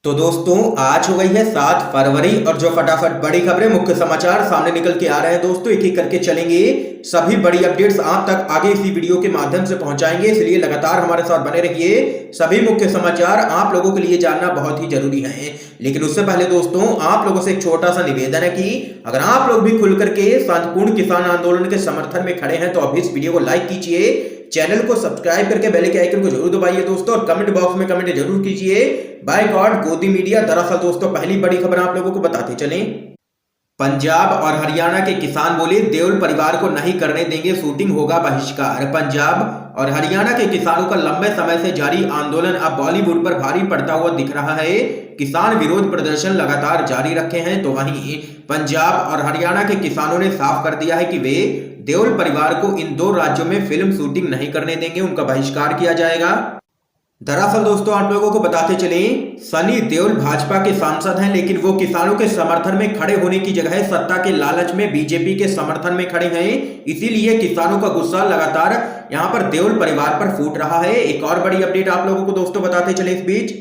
तो दोस्तों आज हो गई है 7 फरवरी और जो फटाफट बड़ी खबरें मुख्य समाचार सामने निकल के आ रहे हैं दोस्तों एक एक करके चलेंगे। सभी बड़ी अपडेट्स आप तक आगे इसी वीडियो के माध्यम से पहुंचाएंगे, इसलिए लगातार हमारे साथ बने रहिए। सभी मुख्य समाचार आप लोगों के लिए जानना बहुत ही जरूरी है। लेकिन उससे पहले दोस्तों आप लोगों से एक छोटा सा निवेदन है कि अगर आप लोग भी खुल करके शांतिपूर्ण किसान आंदोलन के समर्थन में खड़े हैं तो अभी इस वीडियो को लाइक कीजिए, चैनल को सब्सक्राइब करके बेल के आइकन को जरूर दबाइए दोस्तों, और कमेंट बॉक्स में कमेंट जरूर कीजिए। बाय गॉड गोदी मीडिया। दरअसल दोस्तों पहली बड़ी खबर आप लोगों को बताते चलें। पंजाब और हरियाणा के किसान बोले देओल परिवार को नहीं करने देंगे शूटिंग, होगा बहिष्कार। पंजाब और हरियाणा के किसानों का लंबे समय से जारी आंदोलन अब बॉलीवुड पर भारी पड़ता हुआ दिख रहा है। किसान विरोध प्रदर्शन लगातार जारी रखे हैं, तो वहीं पंजाब और हरियाणा के किसानों ने साफ कर दिया है कि वे देओल परिवार को इन दो राज्यों में फिल्म शूटिंग नहीं करने देंगे, उनका बहिष्कार किया जाएगा। दरअसल दोस्तों आप लोगों को बताते चलें, सनी देओल भाजपा के सांसद हैं, लेकिन वो किसानों के समर्थन में खड़े होने की जगह सत्ता के लालच में बीजेपी के समर्थन में खड़े हैं। इसीलिए किसानों का गुस्सा लगातार यहां पर देओल परिवार पर फूट रहा है। एक और बड़ी अपडेट आप लोगों को दोस्तों बताते चले। इस बीच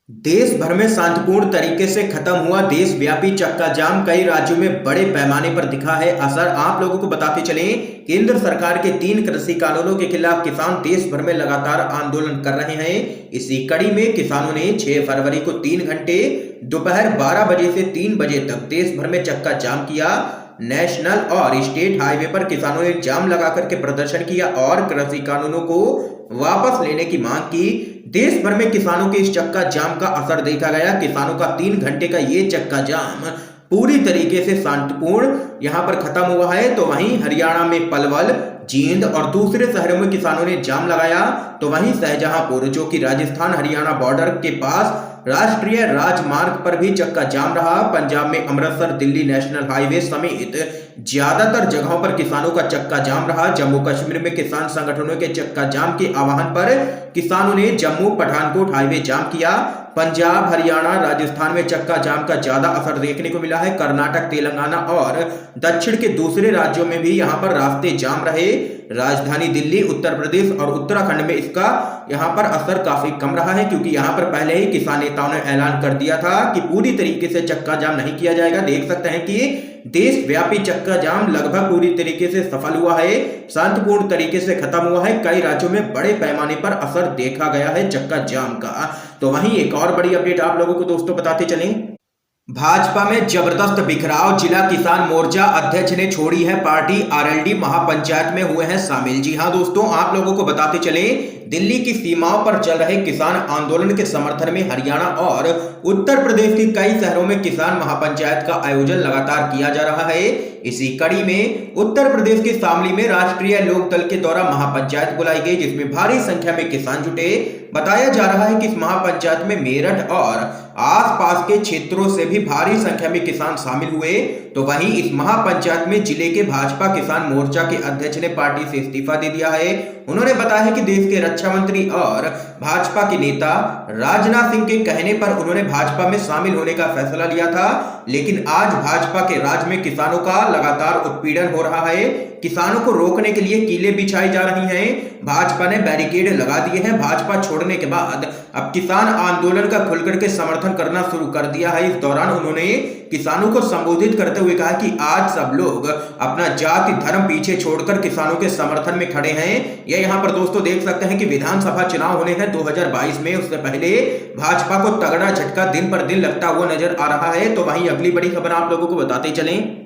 देश भर में शांतिपूर्ण तरीके से खत्म हुआ देशव्यापी चक्का जाम, कई राज्यों में बड़े पैमाने पर दिखा है असर। आप लोगों को बताते चलें, केंद्र सरकार के 3 कृषि कानूनों के खिलाफ किसान देश भर में लगातार आंदोलन कर रहे हैं। इसी कड़ी में किसानों ने 6 फरवरी को 3 घंटे दोपहर 12 बजे से 3 बजे तक देश भर में चक्का जाम किया। नेशनल और स्टेट हाईवे पर किसानों ने जाम लगा करके प्रदर्शन किया और कृषि कानूनों को वापस लेने की मांग की। देश भर में किसानों के इस चक्का जाम का असर देखा गया। किसानों का 3 घंटे का ये चक्का जाम पूरी तरीके से शांतिपूर्ण यहां पर खत्म हुआ है। तो वहीं हरियाणा में पलवल, जींद और दूसरे शहरों में किसानों ने जाम लगाया। तो वहीं शाहजहांपुर जो कि राजस्थान हरियाणा बॉर्डर के पास राष्ट्रीय राजमार्ग पर भी चक्का जाम रहा। पंजाब में अमृतसर दिल्ली नेशनल हाईवे समेत ज्यादातर जगहों पर किसानों का चक्का जाम रहा। जम्मू कश्मीर में किसान संगठनों के चक्का जाम के आह्वान पर किसानों ने जम्मू पठानकोट हाईवे जाम किया। पंजाब, हरियाणा, राजस्थान में चक्का जाम का ज्यादा असर देखने को मिला है। कर्नाटक, तेलंगाना और दक्षिण के दूसरे राज्यों में भी यहां पर रास्ते जाम रहे। राजधानी दिल्ली, उत्तर प्रदेश और उत्तराखंड में इसका यहां पर असर काफी कम रहा है, क्योंकि यहां पर पहले ही किसान नेताओं ने ऐलान कर दिया था कि पूरी तरीके से चक्का जाम नहीं किया जाएगा। देख सकते हैं कि देशव्यापी चक्का जाम लगभग पूरी तरीके से सफल हुआ है, शांतिपूर्ण तरीके से खत्म हुआ है। कई राज्यों में बड़े पैमाने पर असर देखा गया है चक्का जाम का। तो वहीं एक और बड़ी अपडेट आप लोगों को दोस्तों बताते चलें। भाजपा में जबरदस्त बिखराव, जिला किसान मोर्चा अध्यक्ष ने छोड़ी है पार्टी, आरएलडी महापंचायत में हुए हैं शामिल। जी हां दोस्तों आप लोगों को बताते चलें, दिल्ली की सीमाओं पर चल रहे किसान आंदोलन के समर्थन में हरियाणा और उत्तर प्रदेश के कई शहरों में किसान महापंचायत का आयोजन लगातार किया जा रहा है। इसी कड़ी में उत्तर प्रदेश के शामली में राष्ट्रीय लोक दल के द्वारा महापंचायत बुलाई गई, जिसमें भारी संख्या में किसान जुटे। बताया जा रहा है कि इस महापंचायत में मेरठ और आसपास के क्षेत्रों से भी भारी संख्या में किसान शामिल हुए। तो वहीं इस महापंचायत में जिले के भाजपा किसान मोर्चा के अध्यक्ष ने पार्टी से इस्तीफा दे दिया है। उन्होंने बताया कि देश के रक्षा मंत्री और भाजपा के नेता राजनाथ सिंह के कहने पर उन्होंने भाजपा में शामिल होने का फैसला लिया था, लेकिन आज भाजपा के राज में किसानों का लगातार उत्पीड़न हो रहा है। किसानों को रोकने के लिए कीलें बिछाई जा रही हैं, भाजपा ने बैरिकेड लगा दिए हैं। भाजपा छोड़ने के बाद अब किसान आंदोलन का खुलकर के समर्थन करना शुरू कर दिया है। इस दौरान उन्होंने किसानों को संबोधित करते हुए कहा कि आज सब लोग अपना जाति धर्म पीछे छोड़कर किसानों के समर्थन में खड़े हैं। ये यहाँ पर दोस्तों देख सकते हैं कि विधानसभा चुनाव होने हैं 2022 में, उससे पहले भाजपा को तगड़ा झटका दिन पर दिन लगता हुआ नजर आ रहा है। तो वहीं अगली बड़ी खबर आप लोगों को बताते चलें।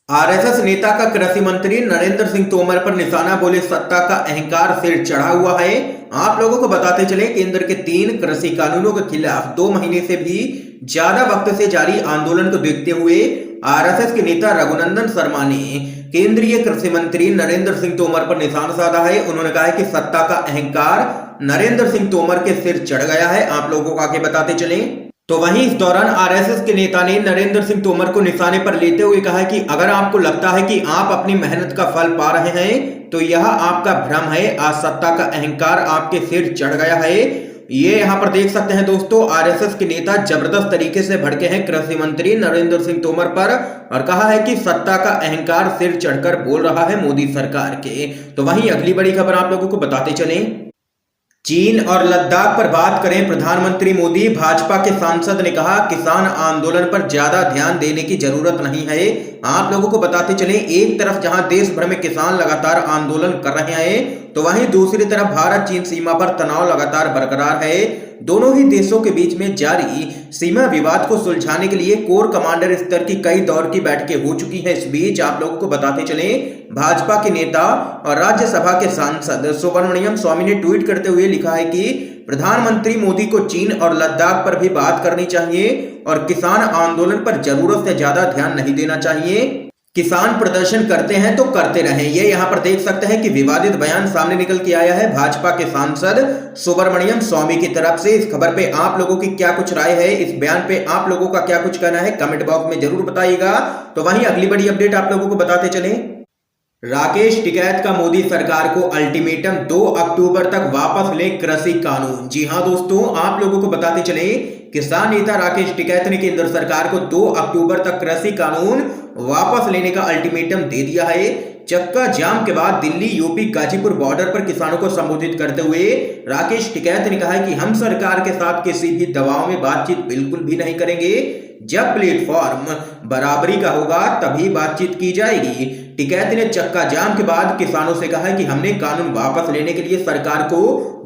आरएसएस नेता का कृषि मंत्री नरेंद्र सिंह तोमर पर निशाना, बोले सत्ता का अहंकार सिर चढ़ा हुआ है। आप लोगों को बताते चले, केंद्र के 3 कृषि कानूनों के खिलाफ 2 महीने से भी ज्यादा वक्त से जारी आंदोलन को देखते हुए आरएसएस के नेता रघुनंदन शर्मा ने केंद्रीय कृषि मंत्री नरेंद्र सिंह तोमर पर निशाना साधा है। उन्होंने कहा है कि सत्ता का अहंकार नरेंद्र सिंह तोमर के सिर चढ़ गया है। आप लोगों को आगे बताते चलें, तो वहीं इस दौरान आरएसएस के नेता ने नरेंद्र सिंह तोमर को निशाने पर लेते हुए कहा कि अगर आपको लगता है कि आप अपनी मेहनत का फल पा रहे हैं तो यह आपका भ्रम है। आज सत्ता का अहंकार आपके सिर चढ़ गया है। ये यहाँ पर देख सकते हैं दोस्तों, आरएसएस के नेता जबरदस्त तरीके से भड़के हैं कृषि मंत्री नरेंद्र सिंह तोमर पर और कहा है कि सत्ता का अहंकार सिर चढ़कर बोल रहा है मोदी सरकार के। तो वहीं अगली बड़ी खबर आप लोगों को बताते चलें। चीन और लद्दाख पर बात करें प्रधानमंत्री मोदी। भाजपा के सांसद ने कहा किसान आंदोलन पर ज्यादा ध्यान देने की जरूरत नहीं है। आप लोगों को बताते चलें, एक तरफ जहां देश भर में किसान लगातार आंदोलन कर रहे हैं तो वहीं दूसरी तरफ भारत चीन सीमा पर तनाव लगातार बरकरार है। दोनों ही देशों के बीच में जारी सीमा विवाद को सुलझाने के लिए कोर कमांडर स्तर की कई दौर की बैठकें हो चुकी हैं। इस बीच आप लोगों को बताते चलें, भाजपा के नेता और राज्यसभा के सांसद सुब्रमण्यम स्वामी ने ट्वीट करते हुए लिखा है कि प्रधानमंत्री मोदी को चीन और लद्दाख पर भी बात करनी चाहिए और किसान आंदोलन पर जरूरत से ज्यादा ध्यान नहीं देना चाहिए। किसान प्रदर्शन करते हैं तो करते रहें। ये यहाँ पर देख सकते हैं कि विवादित बयान सामने निकल के आया है भाजपा के सांसद सुब्रमण्यम स्वामी की तरफ से। इस खबर पे आप लोगों की क्या कुछ राय है, इस बयान पे आप लोगों का क्या कुछ कहना है, कमेंट बॉक्स में जरूर बताइएगा। तो वहीं अगली बड़ी अपडेट आप लोगों को बताते चले, राकेश टिकैत का मोदी सरकार को अल्टीमेटम, 2 अक्टूबर तक वापस लें कृषि कानून। जी हां दोस्तों, आप लोगों को बताते चले, किसान नेता राकेश टिकैत ने केंद्र सरकार को 2 अक्टूबर तक कृषि कानून वापस लेने का अल्टीमेटम दे दिया है। चक्का जाम के बाद दिल्ली यूपी गाजीपुर बॉर्डर पर किसानों को संबोधित करते हुए राकेश टिकैत ने कहा है कि हम सरकार के साथ किसी भी दबाव में बातचीत बिल्कुल भी नहीं करेंगे। जब प्लेटफॉर्म बराबरी का होगा तभी बातचीत की जाएगी। टिकैत ने चक्का जाम के बाद किसानों से कहा है कि हमने कानून वापस लेने के लिए सरकार को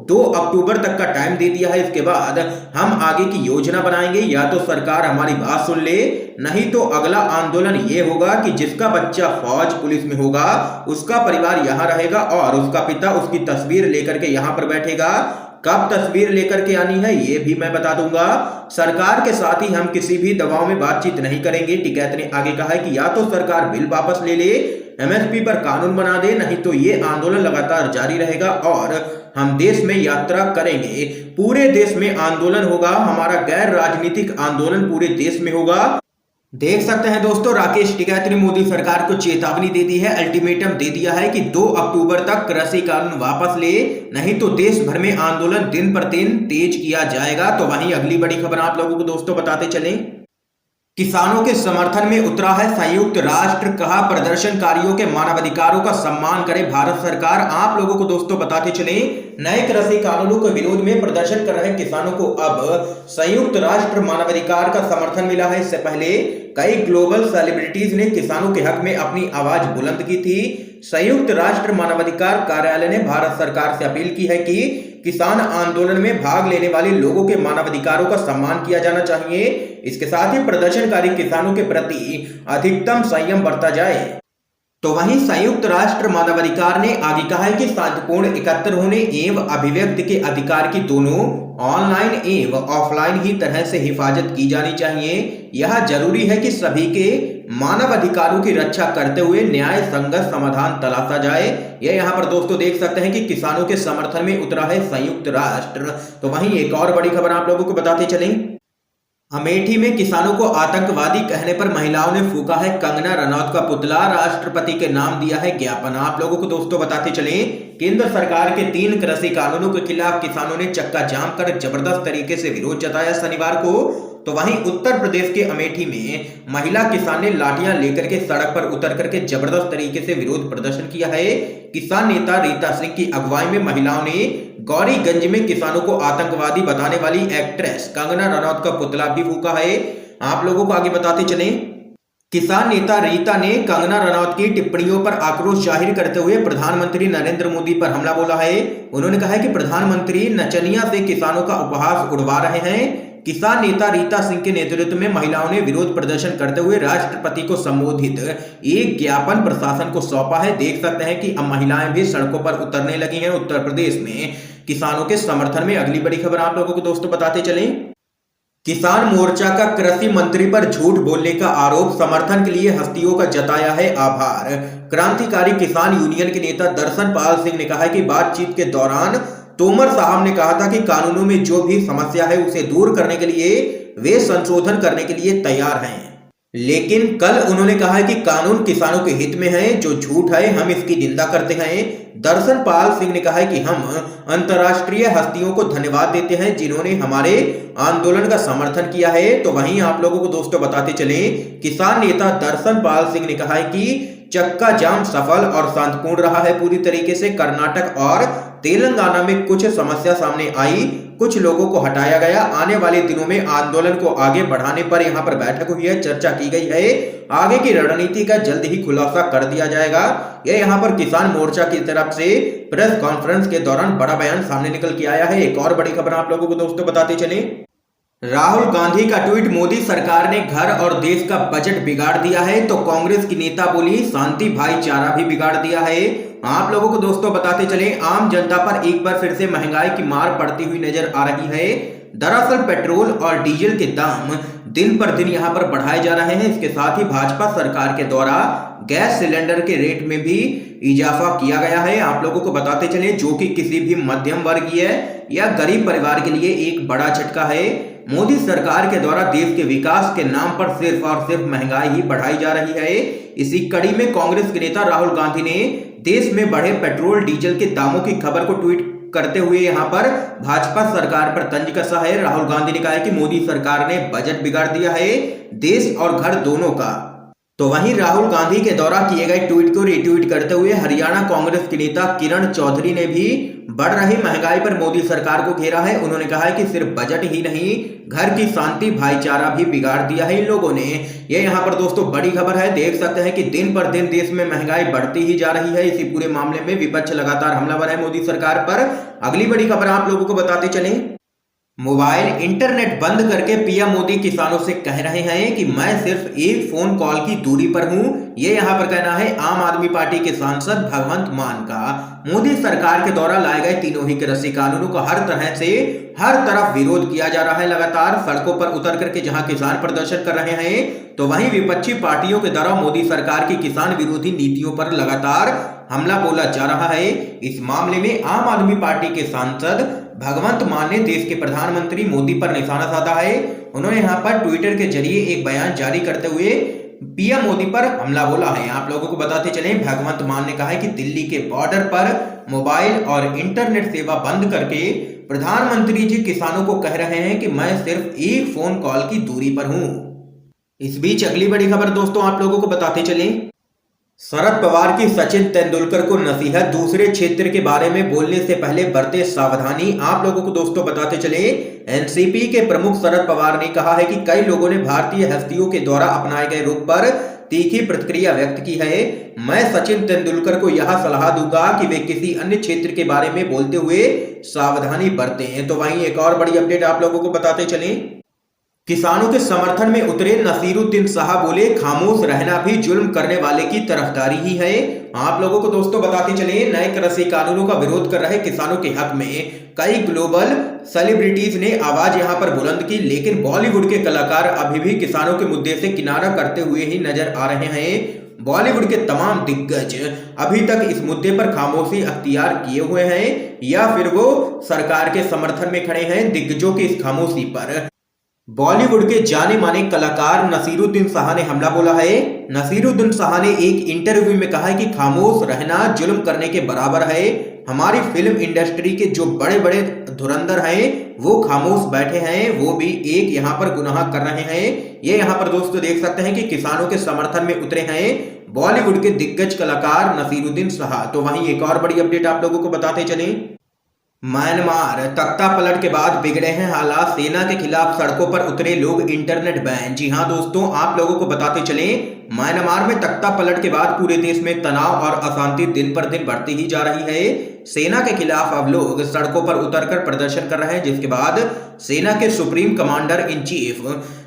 2 अक्टूबर तक का टाइम दे दिया है। इसके बाद हम आगे की योजना बनाएंगे। या तो सरकार हमारी बात सुन ले, नहीं तो अगला आंदोलन ये होगा कि जिसका बच्चा फौज पुलिस में होगा उसका परिवार यहाँ रहेगा और उसका पिता उसकी तस्वीर लेकर के यहाँ पर बैठेगा। कब तस्वीर लेकर के आनी है ये भी मैं बता दूंगा। सरकार के साथ ही हम किसी भी दबाव में बातचीत नहीं करेंगे। टिकैत ने आगे कहा है कि या तो सरकार बिल वापस ले ले, एमएसपी पर कानून बना दे, नहीं तो ये आंदोलन लगातार जारी रहेगा और हम देश में यात्रा करेंगे। पूरे देश में आंदोलन होगा, हमारा गैर राजनीतिक आंदोलन पूरे देश में होगा। देख सकते हैं दोस्तों, राकेश टिकैत ने मोदी सरकार को चेतावनी दे दी है, अल्टीमेटम दे दिया है कि 2 अक्टूबर तक कृषि कानून वापस ले, नहीं तो देश भर में आंदोलन दिन पर दिन तेज किया जाएगा। तो वहीं अगली बड़ी खबर आप लोगों को दोस्तों बताते चलें, किसानों के समर्थन में उतरा है संयुक्त राष्ट्र। कहा प्रदर्शनकारियों के मानवाधिकारों का सम्मान करे भारत सरकार। आप लोगों को दोस्तों बताते चले, नए कृषि कानूनों के विरोध में प्रदर्शन कर रहे किसानों को अब संयुक्त राष्ट्र मानवाधिकार का समर्थन मिला है। इससे पहले कई ग्लोबल सेलिब्रिटीज ने किसानों के हक में अपनी आवाज बुलंद की थी। संयुक्त राष्ट्र मानवाधिकार कार्यालय ने भारत सरकार से अपील की है कि किसान आंदोलन में भाग लेने वाले लोगों के मानवाधिकारों का सम्मान किया जाना चाहिए। इसके साथ ही प्रदर्शनकारी किसानों के प्रति अधिकतम संयम बरता जाए। तो वहीं संयुक्त राष्ट्र मानवाधिकार ने आगे कहा है कि शांतिपूर्ण एकत्र होने एवं अभिव्यक्ति के अधिकार की दोनों ऑनलाइन एवं ऑफलाइन ही तरह से हिफाजत की जानी चाहिए। यह जरूरी है कि सभी के मानव अधिकारों की रक्षा करते हुए न्याय संगत समाधान तलाशा जाए। यह यहाँ पर दोस्तों देख सकते हैं कि किसानों के समर्थन में उतरा है संयुक्त राष्ट्र। तो वहीं एक और बड़ी खबर आप लोगों को बताते चलें, अमेठी में किसानों को आतंकवादी कहने पर महिलाओं ने फूका है कंगना रनौत का पुतला, राष्ट्रपति के नाम दिया है ज्ञापन। आप लोगों को दोस्तों बताते चलें, केंद्र सरकार के 3 कृषि कानूनों के खिलाफ किसानों ने चक्का जाम कर जबरदस्त तरीके से विरोध जताया शनिवार को। तो वहीं उत्तर प्रदेश के अमेठी में महिला किसान ने लाठियां लेकर के सड़क पर उतर करके जबरदस्त तरीके से विरोध प्रदर्शन किया है। किसान नेता रीता सिंह की अगुवाई में महिलाओं ने गौरीगंज में किसानों को आतंकवादी बताने वाली एक्ट्रेस कंगना रनौत का पुतला भी फूका है। आप लोगों को आगे बताते चलें, किसान नेता रीता ने कंगना रनौत की टिप्पणियों पर आक्रोश जाहिर करते हुए प्रधानमंत्री नरेंद्र मोदी पर हमला बोला है। उन्होंने कहा है कि प्रधानमंत्री नचनिया से किसानों का उपहास उड़वा रहे हैं। किसान नेता रीता सिंह के नेतृत्व में महिलाओं ने विरोध प्रदर्शन करते हुए राष्ट्रपति को संबोधित एक ज्ञापन प्रशासन को सौंपा है। देख सकते हैं कि अब महिलाएं भी सड़कों पर उतरने लगी हैं उत्तर प्रदेश में किसानों के समर्थन में। अगली बड़ी खबर आप लोगों को दोस्तों बताते चलें, किसान मोर्चा का कृषि मंत्री पर झूठ बोलने का आरोप, समर्थन के लिए हस्तियों का जताया है आभार। क्रांतिकारी किसान यूनियन के नेता दर्शन पाल सिंह ने कहा है कि बातचीत के दौरान तोमर साहब ने कहा था कि कानूनों में जो भी समस्या है उसे दूर करने के लिए वे संशोधन करने के लिए तैयार हैं, लेकिन कल उन्होंने कहा है कि कानून किसानों के हित में है, जो झूठ है हम इसकी निंदा करते हैं। दर्शन पाल सिंह ने कहा है कि हम अंतर्राष्ट्रीय हस्तियों को धन्यवाद देते हैं जिन्होंने हमारे आंदोलन का समर्थन किया है। तो वहीं आप लोगों को दोस्तों बताते चले, किसान नेता दर्शन पाल सिंह ने कहा है कि चक्का जाम सफल और शांतिपूर्ण रहा है पूरी तरीके से। कर्नाटक और तेलंगाना में कुछ समस्या सामने आई, कुछ लोगों को हटाया गया। आने वाले दिनों में आंदोलन को आगे बढ़ाने पर यहाँ पर बैठक हुई है, चर्चा की गई है। आगे की रणनीति का जल्द ही खुलासा कर दिया जाएगा। यह यहाँ पर किसान मोर्चा की तरफ से प्रेस कॉन्फ्रेंस के दौरान बड़ा बयान सामने निकल के आया है। एक और बड़ी खबर आप लोगों को दोस्तों बताते चले, राहुल गांधी का ट्वीट, मोदी सरकार ने घर और देश का बजट बिगाड़ दिया है। तो कांग्रेस की नेता बोली शांति भाईचारा भी बिगाड़ दिया है। आप लोगों को दोस्तों बताते चले, आम जनता पर एक बार फिर से महंगाई की मार पड़ती हुई नजर आ रही है। दरअसल पेट्रोल और डीजल के दाम दिन पर दिन यहाँ पर बढ़ाए जा रहे हैं। इसके साथ ही भाजपा सरकार के द्वारा गैस सिलेंडर के रेट में भी इजाफा किया गया है। आप लोगों को बताते चले, जो कि किसी भी मध्यम वर्गीय या गरीब परिवार के लिए एक बड़ा झटका है। मोदी सरकार के द्वारा देश के विकास के नाम पर सिर्फ और सिर्फ महंगाई ही बढ़ाई जा रही है। इसी कड़ी में कांग्रेस के नेता राहुल गांधी ने देश में बढ़े पेट्रोल डीजल के दामों की खबर को ट्वीट करते हुए यहाँ पर भाजपा सरकार पर तंज कसा है। राहुल गांधी ने कहा है कि मोदी सरकार ने बजट बिगाड़ दिया है, देश और घर दोनों का। तो वहीं राहुल गांधी के द्वारा किए गए ट्वीट को रिट्वीट करते हुए हरियाणा कांग्रेस के नेता किरण चौधरी ने भी बढ़ रही महंगाई पर मोदी सरकार को घेरा है। उन्होंने कहा है कि सिर्फ बजट ही नहीं, घर की शांति भाईचारा भी बिगाड़ दिया है इन लोगों ने। ये यहाँ पर दोस्तों बड़ी खबर है। देख सकते हैं कि दिन पर दिन देश में महंगाई बढ़ती ही जा रही है। इसी पूरे मामले में विपक्ष लगातार हमलावर है मोदी सरकार पर। अगली बड़ी खबर आप लोगों को बताते चले, मोबाइल इंटरनेट बंद करके पीएम मोदी किसानों से कह रहे हैं कि मैं सिर्फ एक फोन कॉल की दूरी पर हूं। ये यहाँ पर कहना है आम आदमी पार्टी के सांसद भगवंत मान का। मोदी सरकार के द्वारा लाए गए तीनों ही कृषि कानूनों का हर तरह से हर तरफ विरोध किया जा रहा है। लगातार सड़कों पर उतर करके जहां किसान प्रदर्शन कर रहे हैं, तो वहीं विपक्षी पार्टियों के द्वारा मोदी सरकार की किसान विरोधी नीतियों पर लगातार हमला बोला जा रहा है। इस मामले में आम आदमी पार्टी के सांसद भगवंत मान ने देश के प्रधानमंत्री मोदी पर निशाना साधा है। उन्होंने यहाँ पर ट्विटर के जरिए एक बयान जारी करते हुए पीएम मोदी पर हमला बोला है। आप लोगों को बताते चले, भगवंत मान ने कहा है कि दिल्ली के बॉर्डर पर मोबाइल और इंटरनेट सेवा बंद करके प्रधानमंत्री जी किसानों को कह रहे हैं कि मैं सिर्फ एक फोन कॉल की दूरी पर हूं। इस बीच अगली बड़ी खबर दोस्तों आप लोगों को बताते चले, शरद पवार की सचिन तेंदुलकर को नसीहत, दूसरे क्षेत्र के बारे में बोलने से पहले बरते सावधानी। आप लोगों को दोस्तों बताते चले, एनसीपी के प्रमुख शरद पवार ने कहा है कि कई लोगों ने भारतीय हस्तियों के द्वारा अपनाए गए रुख पर तीखी प्रतिक्रिया व्यक्त की है। मैं सचिन तेंदुलकर को यह सलाह दूंगा कि वे किसी अन्य क्षेत्र के बारे में बोलते हुए सावधानी बरतें। तो वहीं एक और बड़ी अपडेट आप लोगों को बताते चले, किसानों के समर्थन में उतरे नसीरुद्दीन शाह बोले खामोश रहना भी जुल्म करने वाले की तरफदारी ही है। आप लोगों को दोस्तों बताते चले, नए कृषि कानूनों का विरोध कर रहे किसानों के हक में कई ग्लोबल सेलिब्रिटीज ने आवाज यहां पर बुलंद की, लेकिन बॉलीवुड के कलाकार अभी भी किसानों के मुद्दे से किनारा करते हुए ही नजर आ रहे हैं। बॉलीवुड के तमाम दिग्गज अभी तक इस मुद्दे पर खामोशी अख्तियार किए हुए हैं या फिर वो सरकार के समर्थन में खड़े हैं। दिग्गजों की इस खामोशी पर बॉलीवुड के जाने माने कलाकार नसीरुद्दीन शाह ने हमला बोला है। नसीरुद्दीन शाह ने एक इंटरव्यू में कहा है कि खामोश रहना जुल्म करने के बराबर है। हमारी फिल्म इंडस्ट्री के जो बड़े बड़े धुरंधर हैं वो खामोश बैठे हैं, वो भी एक यहाँ पर गुनाह कर रहे हैं। ये यहाँ पर दोस्तों देख सकते हैं कि किसानों के समर्थन में उतरे हैं बॉलीवुड के दिग्गज कलाकार नसीरुद्दीन शाह। तो वहीं एक और बड़ी अपडेट आप लोगों को बताते चले, म्यांमार तख्ता पलट के बाद बिगड़े हैं हालात, सेना के खिलाफ सड़कों पर उतरे लोग, इंटरनेट बैन। जी हां दोस्तों, आप लोगों को बताते चले, म्यांमार में तख्ता पलट के बाद पूरे देश में तनाव और अशांति दिन पर दिन बढ़ती ही जा रही है। सेना के खिलाफ अब लोग सड़कों पर उतरकर प्रदर्शन कर रहे हैं, जिसके बाद सेना के सुप्रीम कमांडर इन चीफ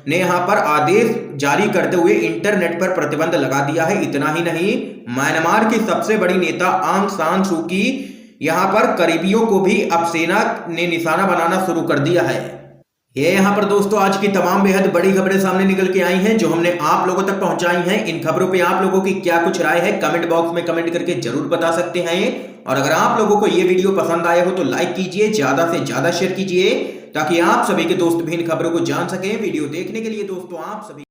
ने यहां पर आदेश जारी करते हुए इंटरनेट पर प्रतिबंध लगा दिया है। इतना ही नहीं, म्यांमार की सबसे बड़ी नेता आंग सान सू की यहाँ पर करीबियों को भी अब सेना ने निशाना बनाना शुरू कर दिया है। ये यहाँ पर दोस्तों आज की तमाम बेहद बड़ी खबरें सामने निकल के आई हैं जो हमने आप लोगों तक पहुंचाई हैं। इन खबरों पे आप लोगों की क्या कुछ राय है कमेंट बॉक्स में कमेंट करके जरूर बता सकते हैं। और अगर आप लोगों को ये वीडियो पसंद आया हो तो लाइक कीजिए, ज्यादा से ज्यादा शेयर कीजिए ताकि आप सभी के दोस्त भी इन खबरों को जान सकें। वीडियो देखने के लिए दोस्तों आप सभी